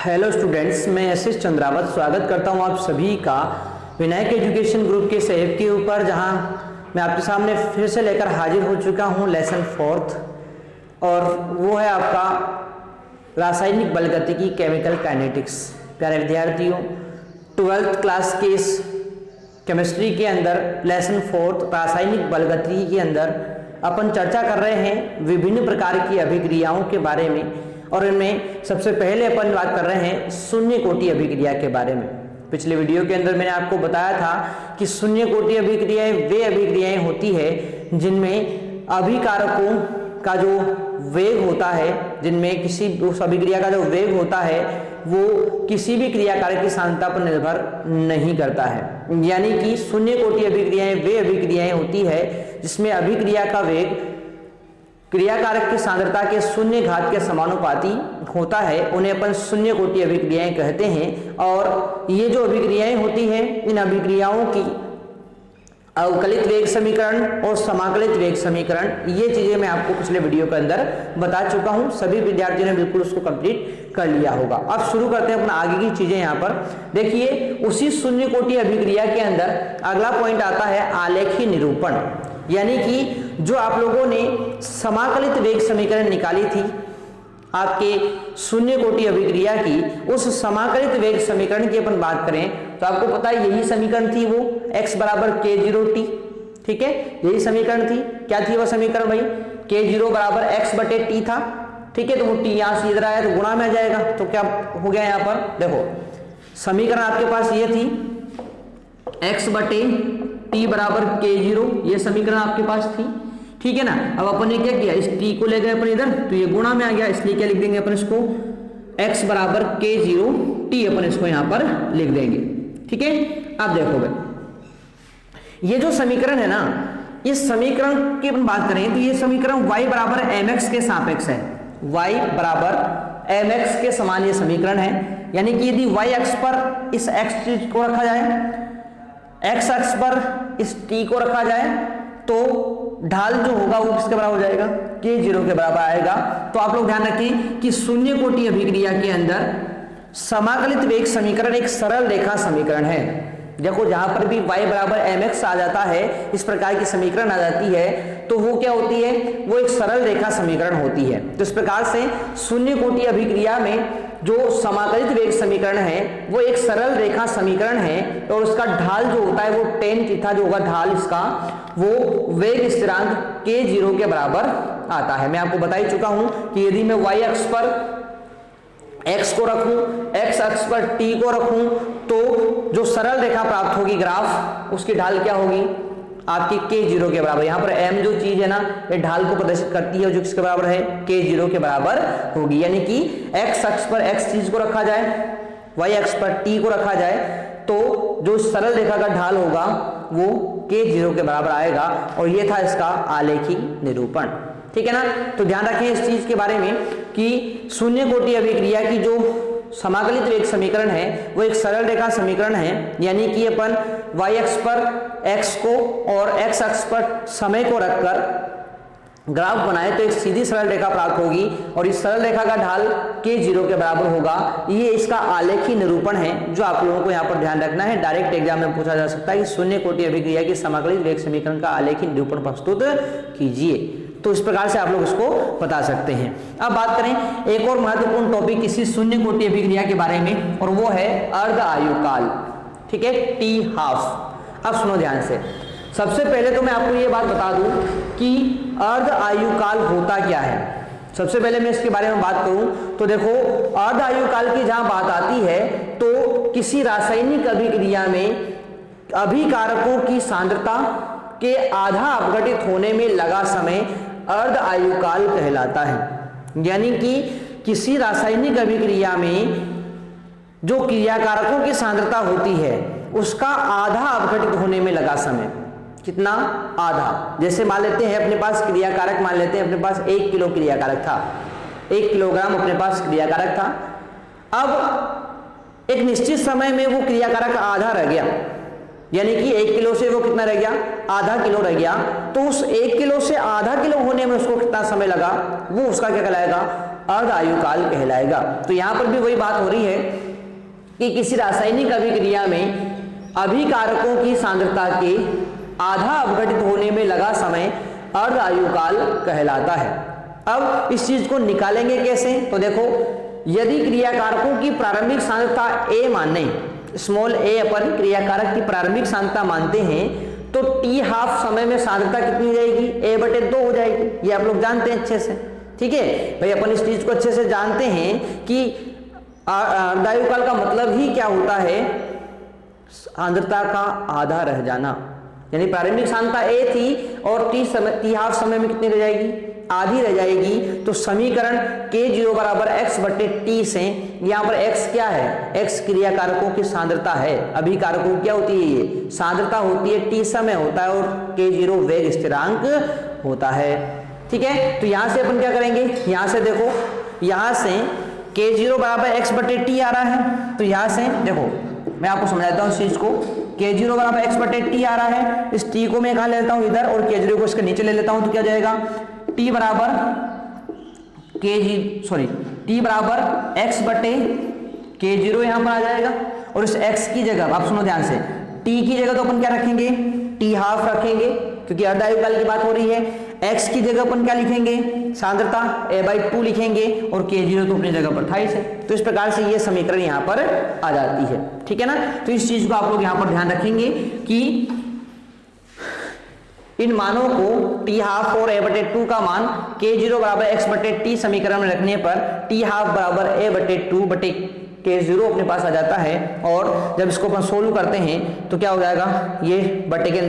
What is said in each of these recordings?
Hello students, मैं SS Chandrawat स्वागत करता हूं आप सभी का विनायक एजुकेशन ग्रुप के सहयोग के ऊपर, जहां मैं आपके सामने फिर से लेकर हाजिर हो चुका हूं लेसन 4th, और वो है आपका रासायनिक बलगतिकी केमिकल काइनेटिक्स। प्यारे विद्यार्थियों, 12th क्लास के इस केमिस्ट्री के अंदर लेसन 4th रासायनिक बलगतिकी के अंदर अपन चर्चा कर रहे हैं विभिन्न प्रकार की अभिक्रियाओं के बारे में, और इनमें सबसे पहले अपन बात कर रहे हैं शून्य कोटि अभिक्रिया के बारे में। पिछले वीडियो के अंदर मैंने आपको बताया था कि शून्य कोटि अभिक्रियाएं वे अभिक्रियाएं होती है जिनमें अभिकारकों का जो वेग होता है, जिनमें किसी उस अभिक्रिया का जो वेग होता है वो किसी भी क्रियाकारक की सांद्रता पर निर्भर नहीं करता है। यानी कि शून्य कोटि अभिक्रियाएं वे अभिक्रियाएं होती है जिसमें अभिक्रिया का वेग क्रियाकारक की सांद्रता के शून्य घात के समानुपाती होता है, उन्हें अपन शून्य कोटि अभिक्रियाएं कहते हैं। और ये जो अभिक्रियाएं होती हैं, इन अभिक्रियाओं की अवकलित वेग समीकरण और समाकलित वेग समीकरण, ये चीजें मैं आपको पिछले वीडियो के अंदर बता चुका हूं। सभी विद्यार्थियों ने बिल्कुल उसको कंप्लीट कर लिया होगा। अब शुरू करते हैं अपना आगे की चीजें। यहाँ पर देखिए, उसी शून्य कोटि अभिक्रिया के अंदर अगला पॉइंट आता है आलेखी निरूपण। यानी कि जो आप लोगों ने समाकलित वेग समीकरण निकाली थी आपके शून्य कोटि अभिक्रिया की, उस समाकलित वेग समीकरण की अपन बात करें तो आपको पता है यही समीकरण थी, वो x बराबर k0t। ठीक है, यही समीकरण थी। क्या थी वह समीकरण भाई? k0 बराबर x बटे टी था। ठीक है, तो वो t यहां से इधर आया तो गुणा में आ जाएगा। तो क्या हो गया यहाँ पर? देखो, समीकरण आपके पास ये थी x बटे टी बराबर k0, ये समीकरण आपके पास थी। ठीक है ना। अब अपन ने क्या किया, इस t को ले गए अपन इधर, तो ये गुणा में आ गया, इसलिए क्या लिख देंगे अपन इसको x बराबर k0 t, अपन इसको यहां पर लिख देंगे। ठीक है। अब देखो भाई, ये जो समीकरण है ना, इस समीकरण की अपन बात करें तो ये समीकरण y बराबर mx के सापेक्ष है। y बराबर mx के समान ये समीकरण है। यानी कि यदि y अक्ष पर इस x चीज को रखा जाए, x अक्ष पर इस t को रखा जाए, तो ढाल जो होगा वो किसके बराबर हो जाएगा? k0 के बराबर आएगा। तो आप लोग ध्यान रखें कि शून्य कोटि अभिक्रिया के अंदर समाकलित वेग समीकरण एक सरल रेखा समीकरण है। देखो, जहां पर भी y बराबर mx आ जाता है, इस प्रकार की समीकरण आ जाती है, तो वो क्या होती है? वो एक सरल रेखा समीकरण होती है। तो इस प्रकार से शून्य कोटि अभिक्रिया में जो समाकलित वेग समीकरण है वो एक सरल रेखा समीकरण है, और उसका ढाल जो होता है वो tan थीटा जो होगा ढाल इसका, वो वेग स्थिरांक k0 के बराबर आता है। मैं आपको बता ही चुका हूं कि यदि मैं y अक्ष पर x को रखूं, x अक्ष पर t को रखूं, तो जो सरल रेखा प्राप्त होगी ग्राफ, उसकी ढाल क्या होगी? आपकी k0 के बराबर। यहाँ पर m जो चीज है ना, ये ढाल को प्रदर्शित करती है, जो किसके बराबर है? k0 के बराबर होगी। यानी कि x अक्ष पर x चीज को रखा जाए, y अक्ष पर t को रखा जाए, तो जो सरल रेखा का ढाल होगा वो k0 के बराबर आएगा। और ये था इसका आलेखी निरूपण। ठीक है ना। तो ध्यान रखें इस चीज के बारे में कि शून्य कोटि अभिक्रिया की जो समाकलित वेग समीकरण है वो एक सरल रेखा समीकरण है। यानी कि अपन y अक्ष पर x को और x अक्ष पर समय को रखकर ग्राफ बनाए तो एक सीधी सरल रेखा प्राप्त होगी, और इस सरल रेखा का ढाल k0 के बराबर होगा। ये इसका आलेखी निरूपण है, जो आप लोगों को यहाँ पर ध्यान रखना है। डायरेक्ट एग्जाम में पूछा जा सकता है कि शून्य कोटि अभिक्रिया की समाकलित वेग समीकरण का आलेखी निरूपण प्रस्तुत कीजिए। तो इस प्रकार से आप लोग इसको बता सकते हैं। अब बात करें एक और महत्वपूर्ण टॉपिक इसी शून्य कोटि अभिक्रिया के बारे में, और वो है अर्ध आयुकाल। ठीक है, t हाफ। अब सुनो ध्यान से। सबसे पहले तो मैं आपको ये बात बता दूं कि अर्ध आयुकाल होता क्या है। सबसे पहले मैं इसके बारे में बात करूं तो देखो, अर्ध आयुकाल की जहां बात आती है तो किसी रासायनिक अभिक्रिया में अभिकारकों की सांद्रता के आधा अपघटित होने में लगा समय अर्ध आयुकाल कहलाता है। यानी कि किसी रासायनिक अभिक्रिया में जो क्रियाकारकों की सांद्रता होती है उसका आधा अपघटित होने में लगा समय, कितना? आधा। जैसे मान लेते हैं अपने पास क्रियाकारक, मान लेते हैं अपने पास 1 किलो क्रियाकारक था, 1 किलोग्राम अपने पास क्रियाकारक था। अब एक निश्चित समय में वो क्रियाकारक आधा रह गया, यानी कि 1 किलो से वो कितना रह गया? आधा किलो रह गया। तो उस 1 किलो से आधा किलो होने में उसको कितना समय लगा, वो उसका क्या कहलाएगा? अर्ध आयुकाल कहलाएगा। तो यहां पर भी वही बात हो रही है कि किसी रासायनिक अभिक्रिया में अभिकारकों की सांद्रता के आधा अपघटित होने में लगा समय अर्ध आयुकाल कहलाता है। अब इस चीज को निकालेंगे कैसे? तो देखो, यदि क्रियाकारकों की प्रारंभिक सांद्रता A माने, स्मॉल a अपन क्रियाकारक की प्रारंभिक सांद्रता मानते हैं, तो t हाफ समय में सांद्रता कितनी हो जाएगी? A/2 हो जाएगी। ये आप लोग जानते हैं अच्छे से, ठीक है भाई। अपन इस चीज को अच्छे से जानते हैं कि अर्धायुकाल का मतलब ही क्या होता है? सांद्रता का आधा रह जाना, यानी प्रारंभिक सांद्रता A थी और t हाफ समय में कितनी रह जाएगी? आधी रह जाएगी। तो समीकरण K0 बराबर x/t से यहाँ पर x क्या है? x क्रियाकारकों की सांद्रता है, अभिकारकों क्या होती है? ये सांद्रता होती है, t समय होता है और K0 वेग स्थिरांक होता है, ठीक है। तो यहां से अपन क्या करेंगे? यहां से देखो, यहां से K0 बराबर x/t आ रहा है। तो यहां से देखो, मैं आपको समझाता हूं इस चीज को। K0 बराबर x/t आ रहा है, इस t को मैं कहां ले लेता हूं? इधर, और K0 को इसके नीचे ले लेता हूं। तो क्या जाएगा? t बराबर t बराबर x/K0 यहां पर आ जाएगा। और इस x की जगह आप सुनो ध्यान से, t की जगह तो अपन क्या रखेंगे? t हाफ रखेंगे, क्योंकि अर्धायुकाल की बात हो रही है। x की जगह अपन क्या लिखेंगे? सांद्रता A/2 लिखेंगे, और K0 तो अपनी जगह पर था ही से। तो इस प्रकार से ये समीकरण यहां पर आ जाती है, ठीक है ना। तो इस चीज को आप लोग यहां पर ध्यान रखेंगे कि इन मानों को t हाफ और A/2 का मान K0 बराबर x/t समीकरण में रखने पर t हाफ बराबर A/2 बटे K0 अपने पास आ जाता है। और जब इसको अपन सोल्व करते हैं तो क्या हो जाएगा? ये बटे के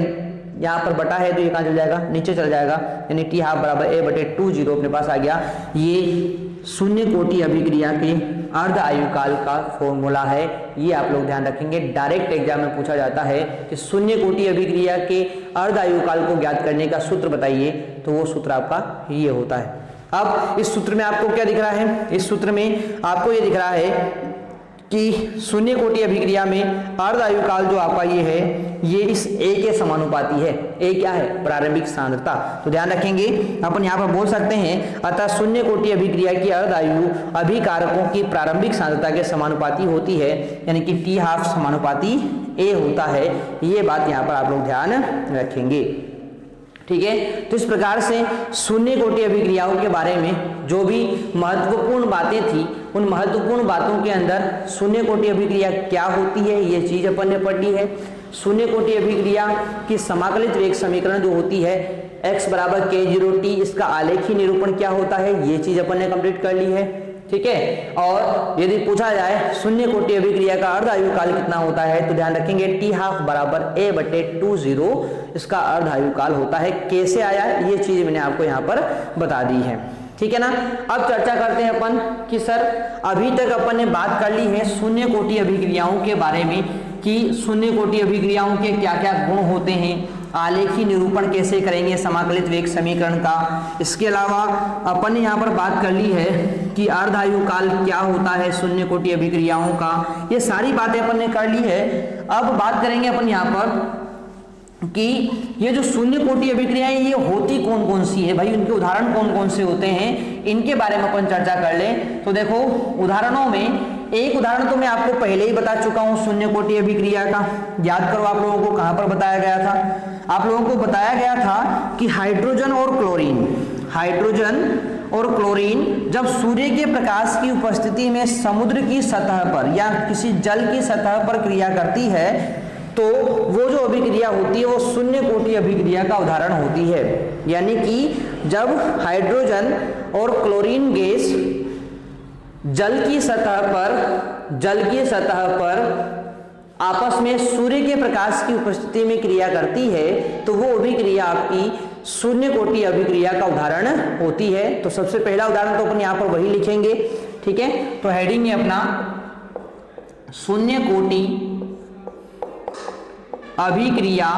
यहाँ पर बटा है तो ये कहाँ चल जाएगा? नीचे चल जाएगा, यानी t हाफ बराबर A/2 0 अपने पास आ गया। ये शून्य कोटि अभिक्रिया के अर्ध आयुकाल का फॉर्मूला है, ये आप लोग ध्यान रखेंगे। डायरेक्ट एग्जाम में पूछा जाता है कि शून्य कोटि अभिक्रिया के अर्ध आयुकाल को ज्ञात करने का सूत्र बताइए, तो वो सूत्र आपका ये होता है। अब इस सूत्र में आपको क्या दिख रहा है? इस सूत्र में आपको ये दिख रहा है कि शून्य कोटि अभिक्रिया में अर्ध आयुकाल जो आपका ये है, ये इस A के समानुपाती है। A क्या है? प्रारंभिक सांद्रता। तो ध्यान रखेंगे, अपन यहाँ पर बोल सकते हैं, अतः शून्य कोटि अभिक्रिया की अर्ध आयु अभिकारकों की प्रारंभिक सांद्रता के समानुपाती होती है, यानी कि t हाफ समानुपाती A होता है। ये बात यहाँ पर आप लोग ध्यान रखेंगे, ठीक है। तो इस प्रकार से शून्य कोटि अभिक्रियाओं के बारे में जो भी महत्वपूर्ण बातें थी, उन महत्वपूर्ण बातों के अंदर शून्य कोटि अभिक्रिया क्या होती है, ये चीज अपन ने पढ़ी है। शून्य कोटि अभिक्रिया की समाकलित वेग समीकरण जो होती है x बराबर K0t, इसका आलेखी निरूपण क्या होता है, ये चीज अपन ने कंप्लीट कर ली है, ठीक है। और यदि पूछा जाए शून्य कोटि अभिक्रिया का अर्ध आयुकाल कितना होता है, तो ध्यान रखेंगे t हाफ बराबर A/2 0 इसका अर्ध आयुकाल होता है। कैसे आया, ये चीज मैंने आपको यहाँ पर बता दी है, ठीक है ना। अब चर्चा करते हैं अपन कि सर अभी तक अपन ने बात कर ली है शून्य कोटि अभिक्रियाओं के बारे में कि शून्य कोटि अभिक्रियाओं के क्या क्या गुण होते हैं, आलेखी निरूपण कैसे करेंगे समाकलित वेग समीकरण का। इसके अलावा अपन ने यहाँ पर बात कर ली है कि अर्ध आयुकाल क्या होता है शून्य कोटि अभिक्रियाओं का। ये सारी बातें अपन ने कर ली है। अब बात करेंगे अपन यहाँ पर कि ये जो शून्य कोटि अभिक्रियाएं ये होती कौन कौन सी है, भाई उनके उदाहरण कौन कौन से होते हैं, इनके बारे में अपन चर्चा कर लें। तो देखो, उदाहरणों में एक उदाहरण तो मैं आपको पहले ही बता चुका हूं शून्य कोटि अभिक्रिया का। याद करो आप लोगों को कहां पर बताया गया था? आप लोगों को बताया गया था कि हाइड्रोजन और क्लोरीन जब सूर्य के प्रकाश की उपस्थिति में समुद्र की सतह पर या किसी जल की सतह पर क्रिया करती है, तो वो जो अभिक्रिया होती है वो शून्य कोटि अभिक्रिया का उदाहरण होती है। यानी कि जब हाइड्रोजन और क्लोरीन गैस जल की सतह पर आपस में सूर्य के प्रकाश की उपस्थिति में क्रिया करती है, तो वो अभिक्रिया आपकी शून्य कोटि अभिक्रिया का उदाहरण होती है। तो सबसे पहला उदाहरण तो अपन यहाँ पर वही लिखेंगे, ठीक है। तो हेडिंग है अपना शून्य कोटि अभिक्रिया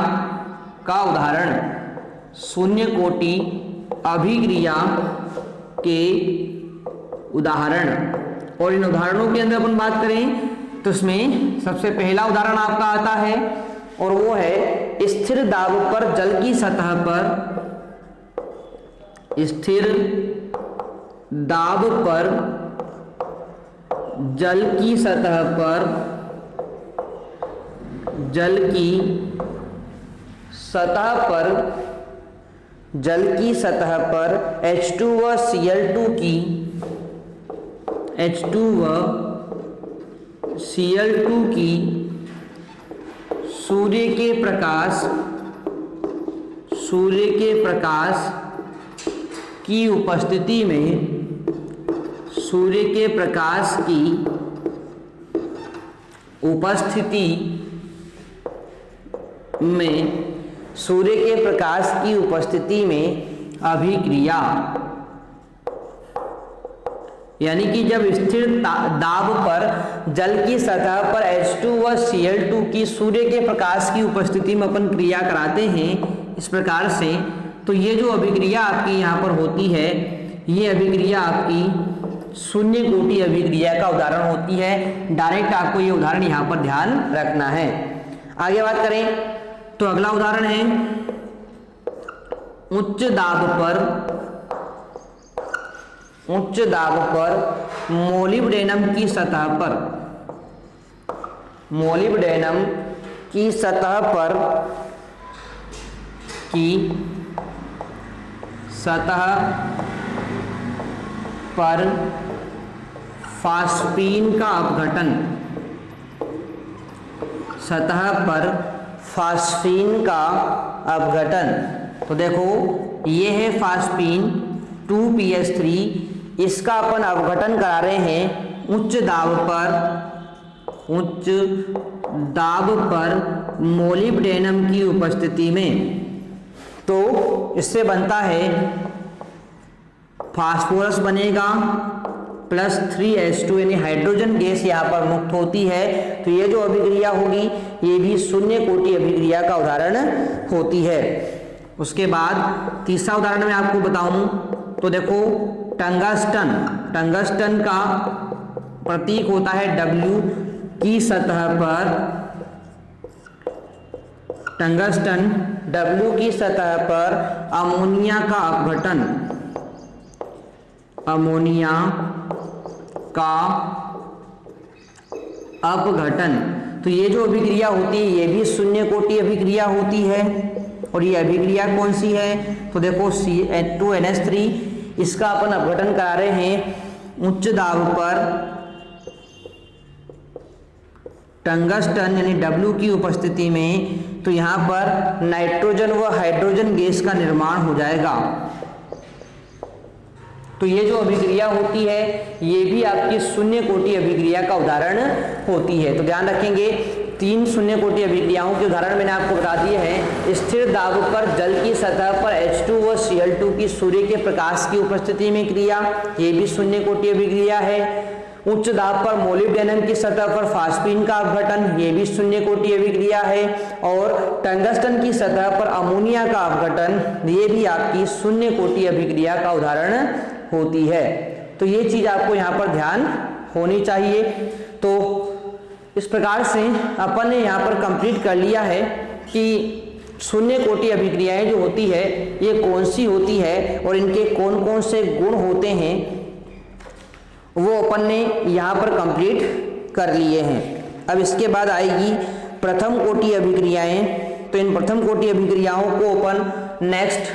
का उदाहरण, शून्य कोटि अभिक्रिया के उदाहरण। और इन उदाहरणों के अंदर अपन बात करें तो इसमें सबसे पहला उदाहरण आपका आता है और वो है स्थिर दाब पर जल की सतह पर, स्थिर दाब पर जल की सतह पर H2 व Cl2 की सूर्य के प्रकाश की उपस्थिति में अभिक्रिया, यानी कि जब स्थिर दाब पर जल की सतह पर H2 व Cl2 की सूर्य के प्रकाश की उपस्थिति में अपन क्रिया कराते हैं इस प्रकार से, तो ये जो अभिक्रिया आपकी यहाँ पर होती है, ये अभिक्रिया आपकी शून्य कोटि अभिक्रिया का उदाहरण होती है। डायरेक्ट आपको ये उदाहरण यहाँ पर ध्यान रखना है। आगे बात करें तो अगला उदाहरण है उच्च दाब पर मोलिब्डेनम की सतह पर फास्फीन का अपघटन, तो देखो ये है फास्फीन 2PS3, इसका अपन अपघटन करा रहे हैं उच्च दाब पर मोलिब्डेनम की उपस्थिति में। तो इससे बनता है फास्फोरस बनेगा प्लस 3H2 यानी हाइड्रोजन गैस यहाँ पर मुक्त होती है। तो ये जो अभिक्रिया होगी ये भी शून्य कोटि अभिक्रिया का उदाहरण होती है। उसके बाद तीसरा उदाहरण मैं आपको बताऊं तो देखो टंगस्टन का प्रतीक होता है W की सतह पर अमोनिया का अपघटन। तो ये जो अभिक्रिया होती है ये भी शून्य कोटि अभिक्रिया होती है। और ये अभिक्रिया कौन सी है तो देखो C2NH3, इसका अपन अपघटन करा रहे हैं उच्च दाब पर टंगस्टन यानी W की उपस्थिति में। तो यहाँ पर नाइट्रोजन व हाइड्रोजन गैस का निर्माण हो जाएगा। तो ये जो अभिक्रिया होती है ये भी आपकी शून्य कोटि अभिक्रिया का उदाहरण होती है। तो ध्यान रखेंगे 3 शून्य कोटि अभिक्रियाओं के उदाहरण मैंने आपको बता दिए हैं। स्थिर दाब पर जल की सतह पर H2 व Cl2 की सूर्य के प्रकाश की उपस्थिति में क्रिया, ये भी शून्य कोटि अभिक्रिया है। उच्च दाब पर मोलिब्डेनम की सतह पर फास्फीन का अपघटन, ये भी शून्य कोटि अभिक्रिया है। और टंगस्टन की सतह पर अमोनिया का अपघटन, ये भी आपकी शून्य कोटि अभिक्रिया का उदाहरण होती है। तो ये चीज आपको यहाँ पर ध्यान होनी चाहिए। तो इस प्रकार से अपन ने यहाँ पर कंप्लीट कर लिया है कि शून्य कोटि अभिक्रियाएं जो होती है ये कौन सी होती है और इनके कौन कौन से गुण होते हैं वो अपन ने यहाँ पर कंप्लीट कर लिए हैं। अब इसके बाद आएगी प्रथम कोटि अभिक्रियाएं। तो इन प्रथम कोटि अभिक्रियाओं को अपन नेक्स्ट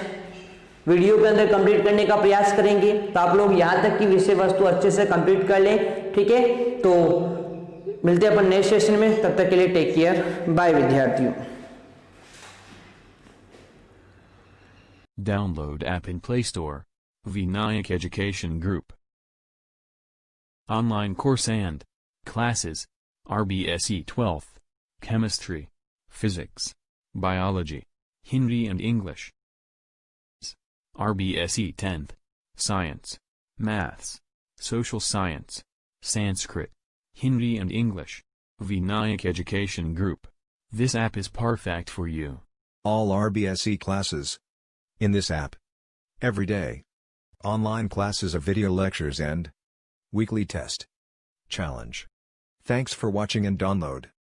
वीडियो के अंदर कंप्लीट करने का प्रयास करेंगे। तो आप लोग यहाँ तक की विषय वस्तु अच्छे से कंप्लीट कर लें, ठीक है। तो मिलते हैं अपन नेक्स्ट सेशन में, तब तक के लिए टेक केयर, बाय विद्यार्थियों। Download app in Play Store. Vinayak Education Group. Online course and classes. RBSE 12th. Chemistry. Physics. Biology. Hindi and English. RBSE 10th. Science. Maths. Social Science. Sanskrit. Hindi and English. Vinayak Education Group. This app is perfect for you. All RBSE classes. In this app. Every day. Online classes of video lectures and weekly test. Challenge. Thanks for watching and download.